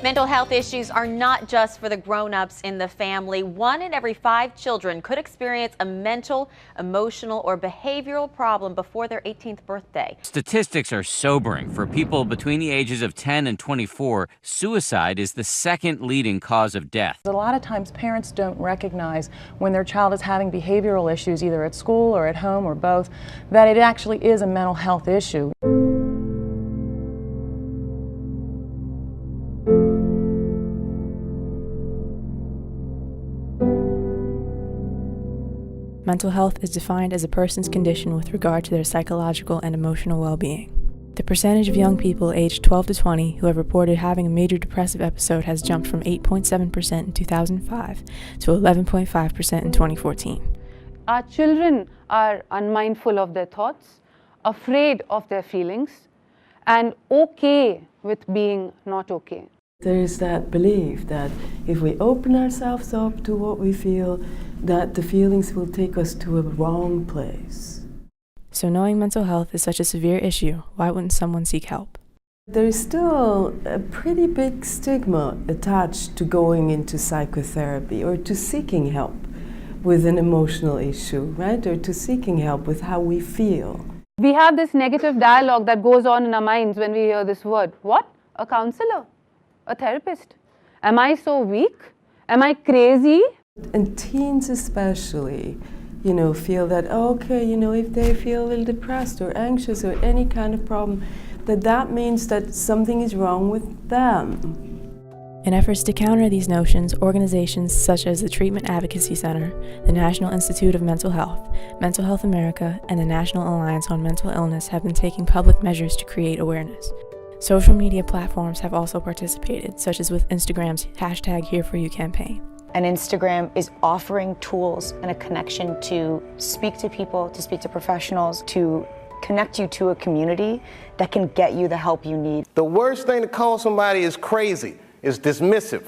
Mental health issues are not just for the grown-ups in the family. 1 in every 5 children could experience a mental, emotional, or behavioral problem before their 18th birthday. Statistics are sobering. For people between the ages of 10 and 24, suicide is the second leading cause of death. A lot of times parents don't recognize when their child is having behavioral issues, either at school or at home or both, that it actually is a mental health issue. Mental health is defined as a person's condition with regard to their psychological and emotional well-being. The percentage of young people aged 12 to 20 who have reported having a major depressive episode has jumped from 8.7% in 2005 to 11.5% in 2014. Our children are unmindful of their thoughts, afraid of their feelings, and okay with being not okay. There is that belief that if we open ourselves up to what we feel, that the feelings will take us to a wrong place. So knowing mental health is such a severe issue, why wouldn't someone seek help? There is still a pretty big stigma attached to going into psychotherapy or to seeking help with an emotional issue, right? Or to seeking help with how we feel. We have this negative dialogue that goes on in our minds when we hear this word. What? A counselor? A therapist? Am I so weak? Am I crazy? And teens especially, feel that, okay, if they feel a little depressed or anxious or any kind of problem, that means that something is wrong with them. In efforts to counter these notions, organizations such as the Treatment Advocacy Center, the National Institute of Mental Health America, and the National Alliance on Mental Illness have been taking public measures to create awareness. Social media platforms have also participated, such as with Instagram's #HereForYou campaign. And Instagram is offering tools and a connection to speak to people, to speak to professionals, to connect you to a community that can get you the help you need. The worst thing to call somebody is crazy, is dismissive.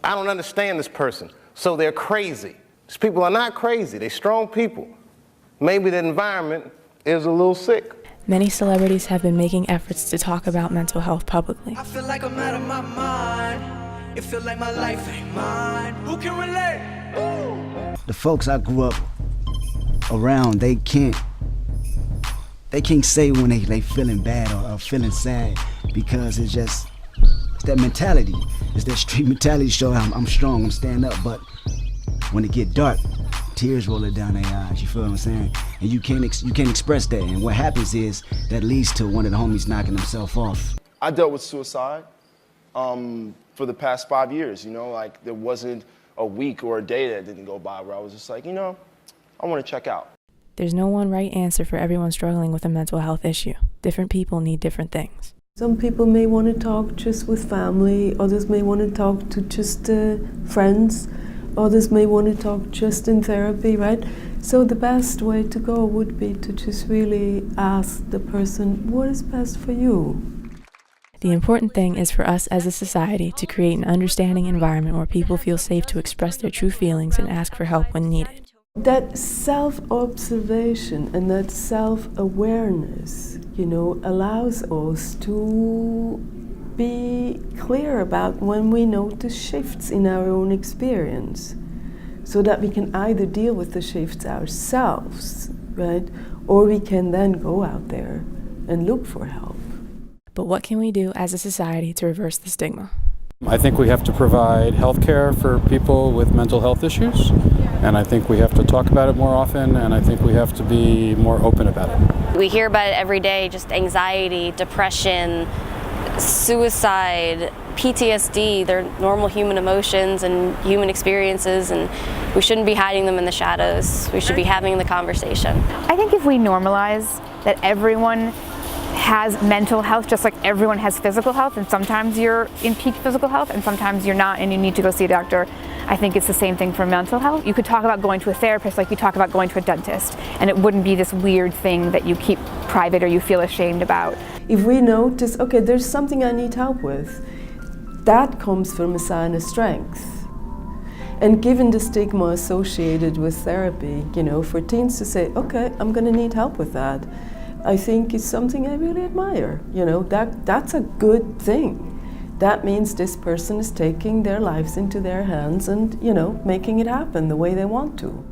I don't understand this person, so they're crazy. These people are not crazy, they're strong people. Maybe the environment is a little sick. Many celebrities have been making efforts to talk about mental health publicly. I feel like I'm out of my mind. It feel like my life ain't mine. Who can relate? Woo! The folks I grew up around, they can't say when they feeling bad or feeling sad, because it's that mentality. It's that street mentality show I'm strong, I'm stand up, but when it get dark, tears rolling down their eyes, you feel what I'm saying? And you can't express that, and what happens is that leads to one of the homies knocking himself off. I dealt with suicide for the past 5 years, like there wasn't a week or a day that didn't go by where I was just like, I want to check out. There's no one right answer for everyone struggling with a mental health issue. Different people need different things. Some people may want to talk just with family, others may want to talk to just friends, others may want to talk just in therapy, right? So the best way to go would be to just really ask the person, what is best for you? The important thing is for us as a society to create an understanding environment where people feel safe to express their true feelings and ask for help when needed. That self-observation and that self-awareness, allows us to be clear about when we notice shifts in our own experience, so that we can either deal with the shifts ourselves, right, or we can then go out there and look for help. But what can we do as a society to reverse the stigma? I think we have to provide health care for people with mental health issues, and I think we have to talk about it more often, and I think we have to be more open about it. We hear about it every day, just anxiety, depression, suicide, PTSD. They're normal human emotions and human experiences, and we shouldn't be hiding them in the shadows. We should be having the conversation. I think if we normalize that everyone has mental health just like everyone has physical health, and sometimes you're in peak physical health and sometimes you're not and you need to go see a doctor. I think it's the same thing for mental health. You could talk about going to a therapist like you talk about going to a dentist, and it wouldn't be this weird thing that you keep private or you feel ashamed about. If we notice, okay, there's something I need help with, that comes from a sign of strength. And given the stigma associated with therapy, for teens to say, okay, I'm going to need help with that, I think is something I really admire. That's a good thing. that means this person is taking their lives into their hands and, you know, making it happen the way they want to.